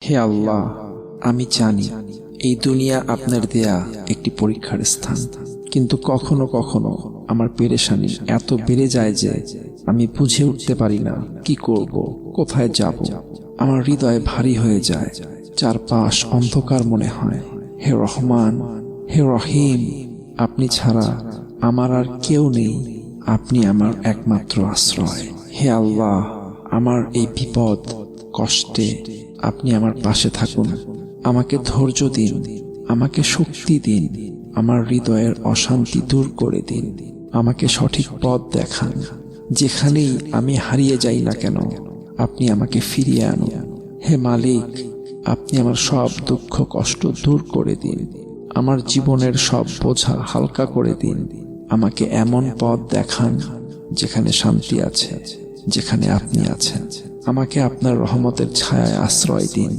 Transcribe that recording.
হে আল্লাহ, আমি জানি এই দুনিয়া আপনার দেয়া একটি পরীক্ষার স্থান, কিন্তু কখনো কখনো আমার পেরেশানি এত বেড়ে যায় যে আমি বুঝে উঠতে পারি না কি করব, কোথায় যাব। আমার হৃদয় ভারী হয়ে যায়, চারপাশ অন্ধকার মনে হয়। হে রহমান, হে রহিম, আপনি ছাড়া আমার আর কেউ নেই। আপনি আমার একমাত্র আশ্রয়। হে আল্লাহ, আমার এই বিপদ কষ্টে আপনি আমার পাশে থাকুন। আমাকে ধৈর্য দিন, আমাকে শক্তি দিন, আমার হৃদয়ের অশান্তি দূর করে দিন। আমাকে সঠিক পথ দেখান। যেখানেই আমি হারিয়ে যাই না কেন, আপনি আমাকে ফিরিয়ে আনুন। হে মালিক, আপনি আমার সব দুঃখ কষ্ট দূর করে দিন। আমার জীবনের সব বোঝা হালকা করে দিন। আমাকে এমন পথ দেখান যেখানে শান্তি আছে, যেখানে আপনি আছেন। আমাকে আপনার রহমতের ছায়ায় আশ্রয় দিন।